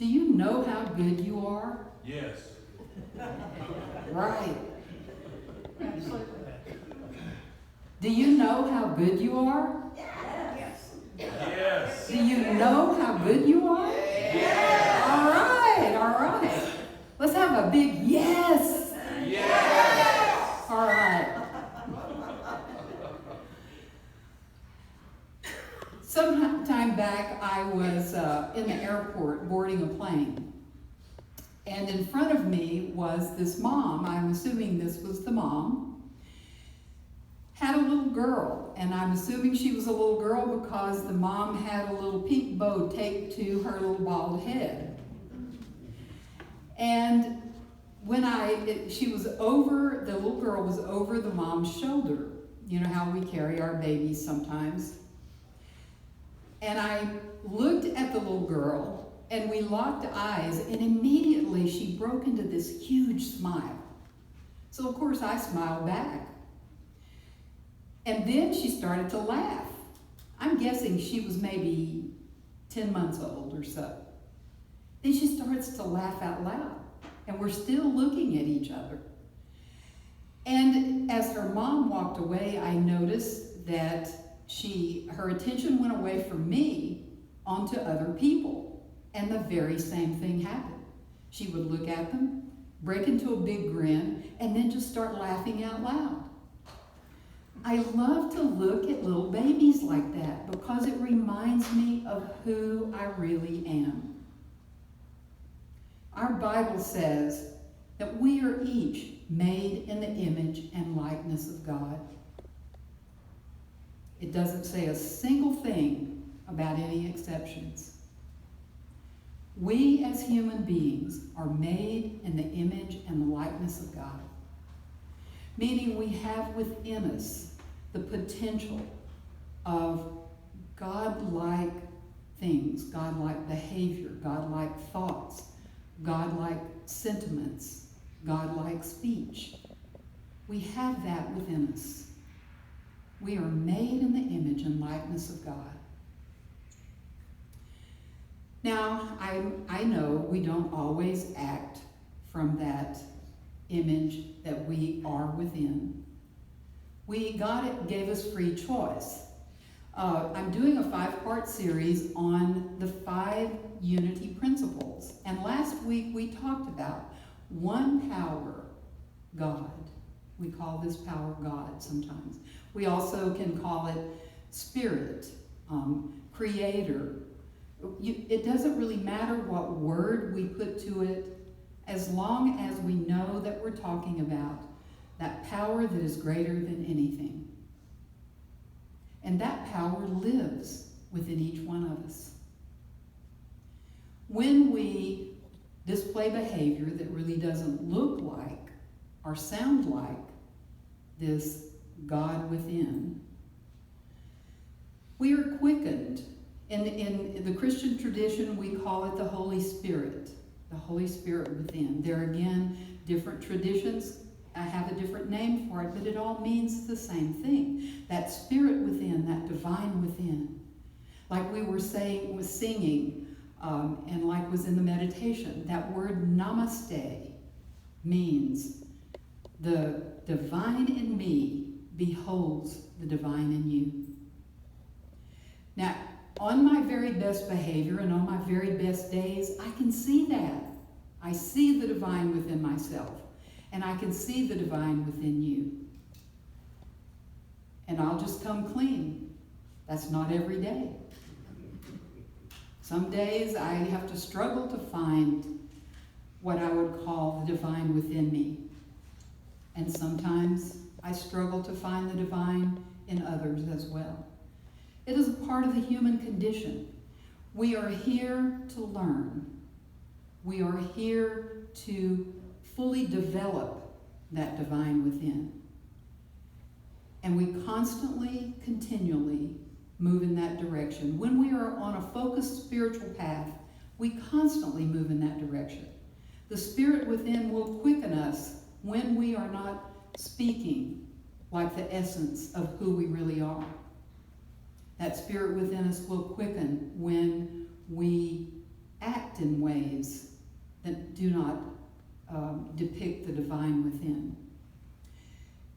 Do you know how good you are? Yes. Right. Do you know how good you are? Yes. Yes. Do you know how good you are? Yes. All right, all right. Let's have a big yes. Yes. All right. Some time back, I was in the airport boarding a plane. And in front of me was this mom. I'm assuming this was the mom. Had a little girl, and I'm assuming she was a little girl because the mom had a little pink bow taped to her little bald head. And when she was over, the little girl was over the mom's shoulder. You know how we carry our babies sometimes. And I looked at the little girl, and we locked eyes, and immediately she broke into this huge smile. So of course I smiled back. And then she started to laugh. I'm guessing she was maybe 10 months old or so. Then she starts to laugh out loud, and we're still looking at each other. And as her mom walked away, I noticed that her attention went away from me onto other people, and the very same thing happened. She would look at them, break into a big grin, and then just start laughing out loud. I love to look at little babies like that because it reminds me of who I really am. Our Bible says that we are each made in the image and likeness of God. It doesn't say a single thing about any exceptions. We as human beings are made in the image and the likeness of God, meaning we have within us the potential of God-like things, God-like behavior, God-like thoughts, God-like sentiments, God-like speech. We have that within us. We are made in the image and likeness of God. Now, I know we don't always act from that image that we are within. God gave us free choice. I'm doing a 5-part series on the 5 unity principles. And last week we talked about one power, God. We call this power God sometimes. We also can call it spirit, creator. It doesn't really matter what word we put to it, as long as we know that we're talking about that power that is greater than anything. And that power lives within each one of us. When we display behavior that really doesn't look like or sound like this God within, we are quickened. In the Christian tradition, we call it the Holy Spirit within. There again, different traditions have a different name for it, but it all means the same thing. That spirit within, that divine within. Like we were singing, and like was in the meditation, that word namaste means the divine in me beholds the divine in you. Now, on my very best behavior and on my very best days, I can see that. I see the divine within myself. And I can see the divine within you. And I'll just come clean. That's not every day. Some days I have to struggle to find what I would call the divine within me. And sometimes I struggle to find the divine in others as well. It is a part of the human condition. We are here to learn. We are here to fully develop that divine within. And we constantly, continually move in that direction. When we are on a focused spiritual path, we constantly move in that direction. The spirit within will quicken us when we are not speaking like the essence of who we really are. That spirit within us will quicken when we act act in ways that do not depict the divine within.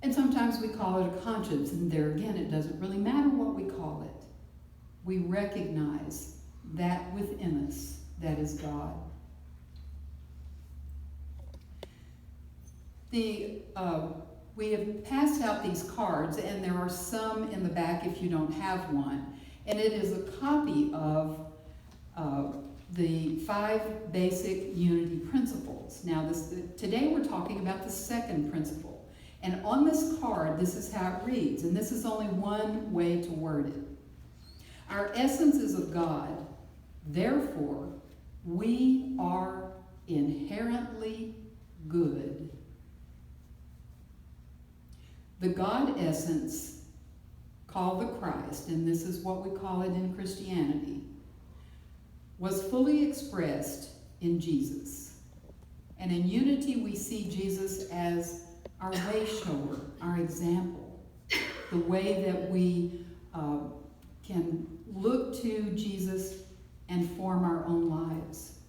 And sometimes we call it a conscience, and there again, it doesn't really matter what we call it. We recognize that within us that is God. We have passed out these cards, and there are some in the back if you don't have one, and it is a copy of the 5 basic unity principles. Now, today we're talking about the second principle. And on this card, this is how it reads, and this is only one way to word it. Our essence is of God, therefore, we are inherently good. The God essence, called the Christ, and this is what we call it in Christianity, was fully expressed in Jesus. And in unity, we see Jesus as our way shower, our example, the way that we can look to Jesus and form our own lives.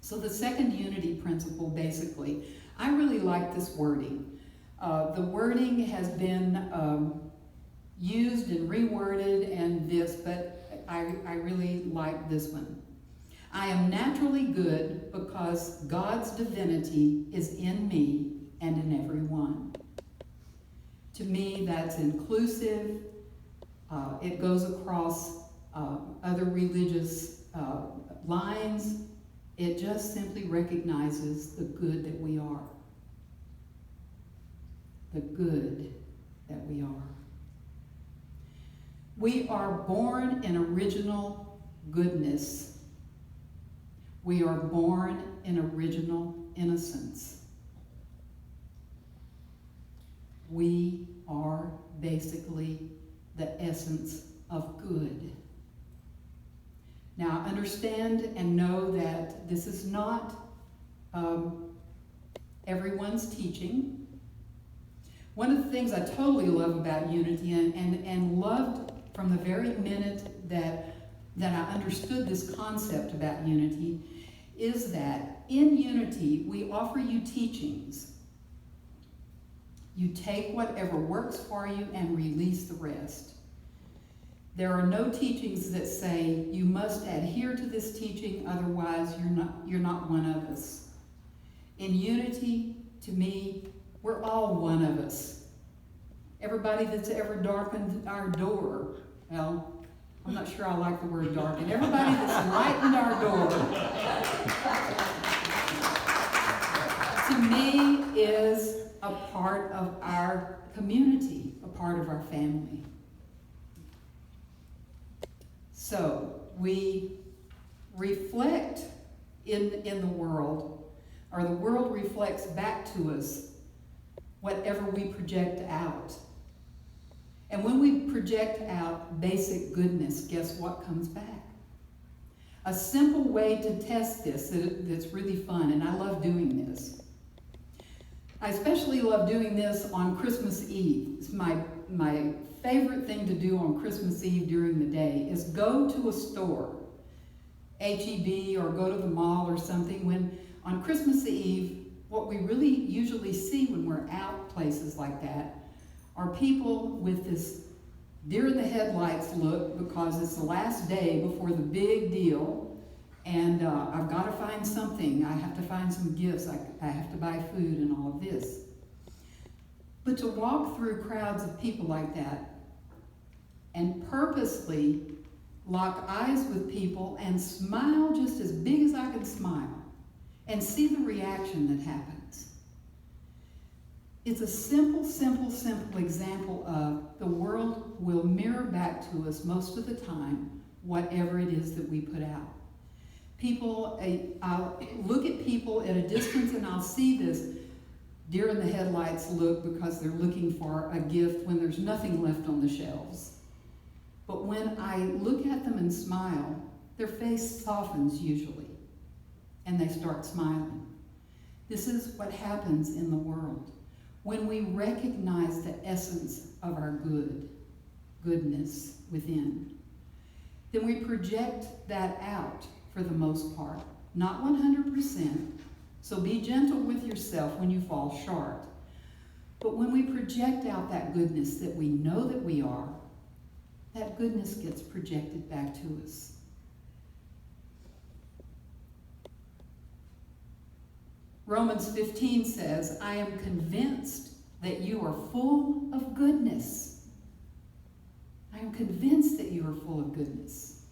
So the second unity principle, basically, I really like this wording. The wording has been used and reworded and this, but I really like this one. I am naturally good because God's divinity is in me and in everyone. To me, that's inclusive. It goes across other religious lines. It just simply recognizes the good that we are. The good that we are. We are born in original goodness. We are born in original innocence. We are basically the essence of good. Now, understand and know that this is not everyone's teaching. One of the things I totally love about unity and loved from the very minute that I understood this concept about unity is that in unity we offer you teachings. You take whatever works for you and release the rest. There are no teachings that say you must adhere to this teaching, otherwise you're not one of us. In unity, to me, we're all one of us. Everybody that's ever darkened our door, well, I'm not sure I like the word darken. Everybody that's lightened our door, to me, is a part of our community, a part of our family. So we reflect in the world, or the world reflects back to us whatever we project out. And when we project out basic goodness, guess what comes back? A simple way to test this that's really fun, and I love doing this. I especially love doing this on Christmas Eve. It's my favorite thing to do on Christmas Eve during the day is go to a store, H-E-B, or go to the mall or something. When on Christmas Eve, what we really usually see when we're out places like that are people with this deer in the headlights look because it's the last day before the big deal. And I've got to find something. I have to find some gifts. I have to buy food and all of this. But to walk through crowds of people like that and purposely lock eyes with people and smile just as big as I could smile and see the reaction that happens. It's a simple, simple, simple example of the world will mirror back to us most of the time whatever it is that we put out. People, I'll look at people at a distance and I'll see this deer in the headlights look because they're looking for a gift when there's nothing left on the shelves. But when I look at them and smile, their face softens usually, and they start smiling. This is what happens in the world. When we recognize the essence of our goodness within, then we project that out for the most part, not 100%. So be gentle with yourself when you fall short. But when we project out that goodness that we know that we are, that goodness gets projected back to us. Romans 15 says, I am convinced that you are full of goodness. I am convinced that you are full of goodness.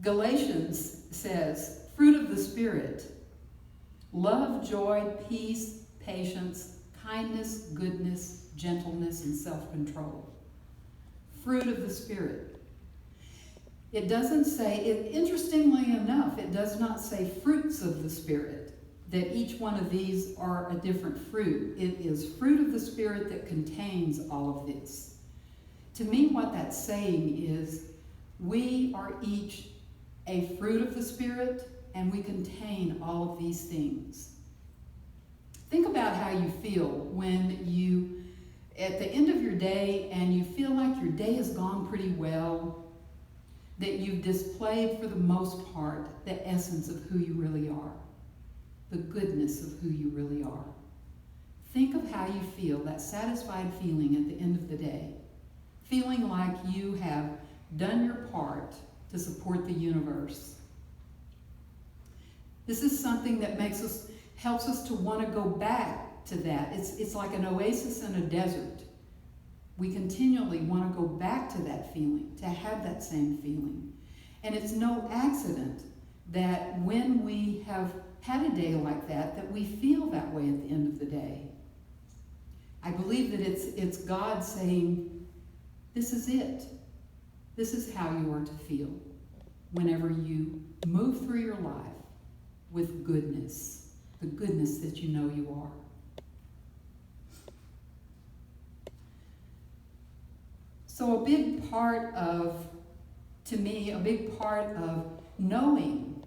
Galatians says, fruit of the Spirit, love, joy, peace, patience, kindness, goodness, gentleness, and self-control. Fruit of the Spirit. It doesn't say, interestingly enough, it does not say fruits of the Spirit, that each one of these are a different fruit. It is fruit of the Spirit that contains all of this. To me, what that's saying is we are each a fruit of the Spirit, and we contain all of these things. Think about how you feel when you, at the end of your day, and you feel like your day has gone pretty well, that you've displayed for the most part the essence of who you really are, the goodness of who you really are. Think of how you feel, that satisfied feeling at the end of the day, feeling like you have done your part to support the universe. This is something that helps us to want to go back to that. It's like an oasis in a desert. We continually want to go back to that feeling, to have that same feeling. And it's no accident that when we have had a day like that, that we feel that way at the end of the day. I believe that it's God saying, this is it. This is how you are to feel whenever you move through your life with goodness, the goodness that you know you are. So a big part of knowing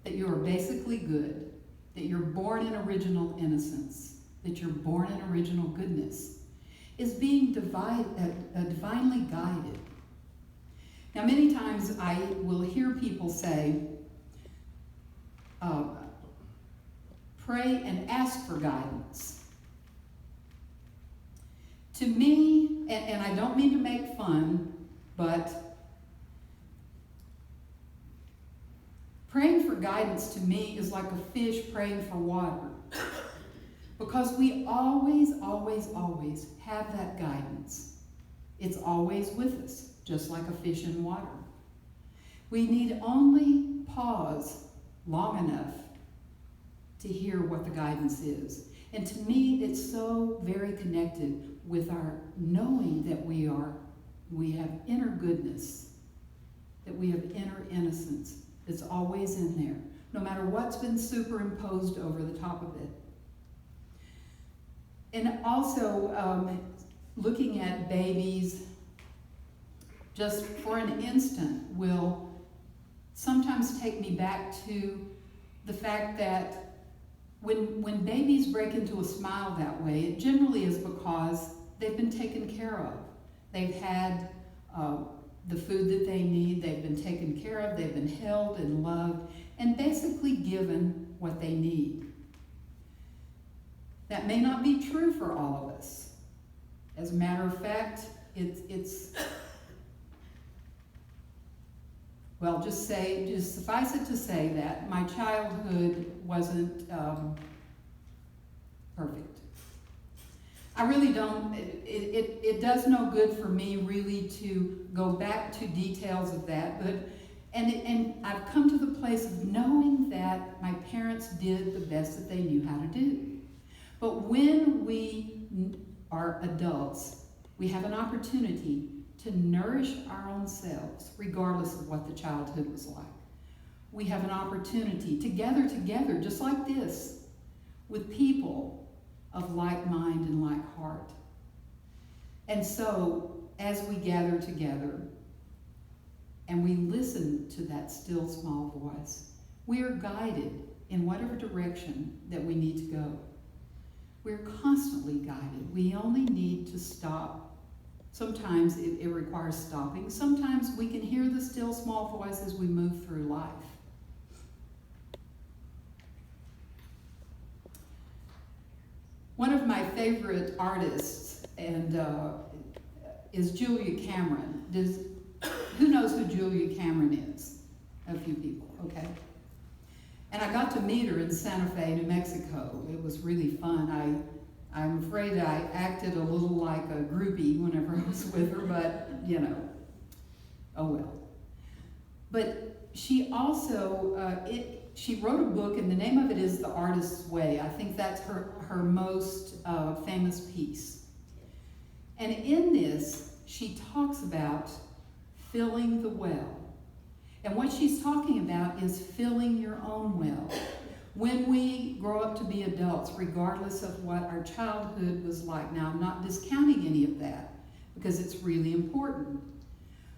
that you are basically good, that you're born in original innocence, that you're born in original goodness, is being divinely guided. Now, many times I will hear people say, pray and ask for guidance. To me, and I don't mean to make fun, but praying for guidance to me is like a fish praying for water. Because we always, always, always have that guidance. It's always with us, just like a fish in water. We need only pause long enough to hear what the guidance is. And to me, it's so very connected with our knowing that we have inner goodness, that we have inner innocence that's always in there, no matter what's been superimposed over the top of it. And also, looking at babies, just for an instant, will sometimes take me back to the fact that when babies break into a smile that way, it generally is because they've been taken care of. They've had the food that they need, they've been taken care of, they've been held and loved, and basically given what they need. That may not be true for all of us. As a matter of fact, it's well, just suffice it to say that my childhood wasn't perfect. I really don't, it does no good for me really to go back to details of that, and I've come to the place of knowing that my parents did the best that they knew how to do. But when we are adults, we have an opportunity to nourish our own selves, regardless of what the childhood was like. We have an opportunity to gather together, just like this, with people of like mind and like heart. And so, as we gather together and we listen to that still small voice, we are guided in whatever direction that we need to go. We're constantly guided. We only need to stop Sometimes it requires stopping. Sometimes we can hear the still small voice as we move through life. One of my favorite artists is Julia Cameron. Who knows who Julia Cameron is? A few people, okay? And I got to meet her in Santa Fe, New Mexico. It was really fun. I'm afraid I acted a little like a groupie whenever I was with her, but, you know, oh well. But she also, she wrote a book, and the name of it is The Artist's Way. I think that's her most famous piece. And in this, she talks about filling the well. And what she's talking about is filling your own well. When we grow up to be adults, regardless of what our childhood was like. Now, I'm not discounting any of that, because it's really important.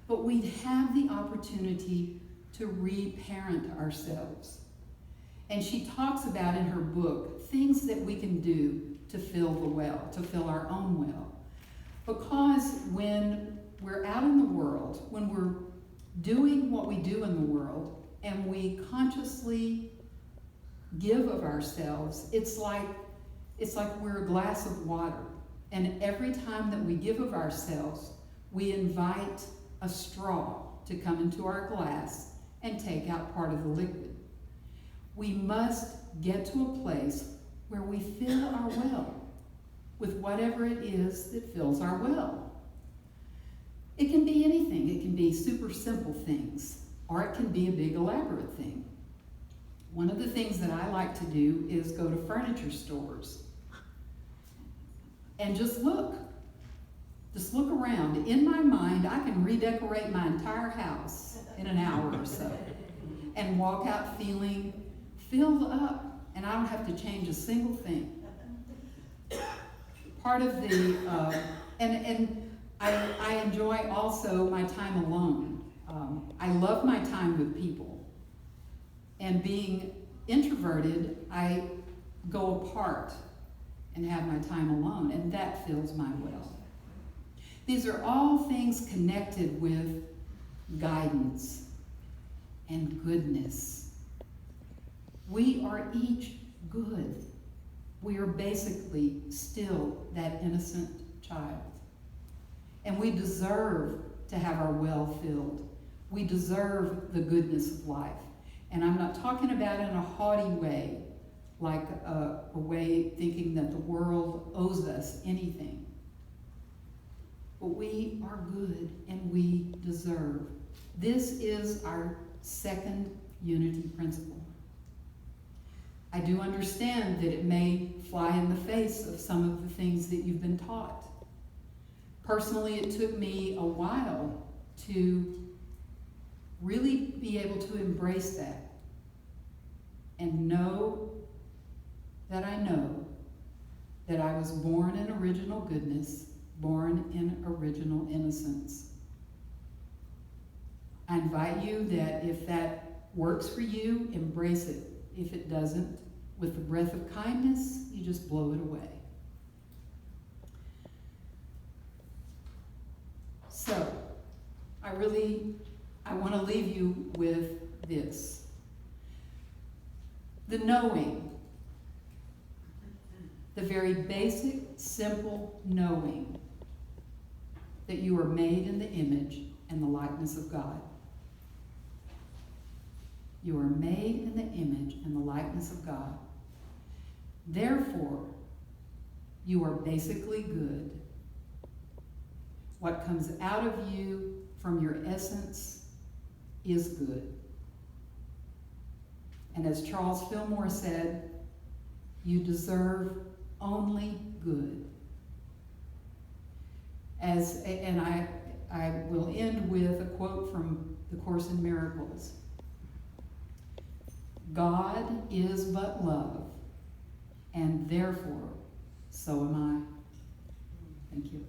But we have the opportunity to reparent ourselves. And she talks about in her book things that we can do to fill the well, to fill our own well. Because when we're out in the world, when we're doing what we do in the world, and we consciously give of ourselves, it's like we're a glass of water. And every time that we give of ourselves, we invite a straw to come into our glass and take out part of the liquid. We must get to a place where we fill our well with whatever it is that fills our well. It can be anything. It can be super simple things, or it can be a big elaborate thing. One of the things that I like to do is go to furniture stores and just look. Just look around. In my mind, I can redecorate my entire house in an hour or so and walk out feeling filled up, and I don't have to change a single thing. Part of the, I enjoy also my time alone. I love my time with people. And being introverted, I go apart and have my time alone, and that fills my well. These are all things connected with guidance and goodness. We are each good. We are basically still that innocent child. And we deserve to have our well filled. We deserve the goodness of life. And I'm not talking about in a haughty way, like a way thinking that the world owes us anything. But we are good and we deserve. This is our second unity principle. I do understand that it may fly in the face of some of the things that you've been taught. Personally, it took me a while to really be able to embrace that and know that I was born in original goodness, born in original innocence. I invite you that if that works for you, embrace it. If it doesn't, with the breath of kindness, you just blow it away. So, I want to leave you with this. The knowing, the very basic, simple knowing that you are made in the image and the likeness of God. You are made in the image and the likeness of God. Therefore, you are basically good. What comes out of you from your essence is good. And as Charles Fillmore said, you deserve only good. And I will end with a quote from the Course in Miracles. God is but love, and therefore so am I. Thank you.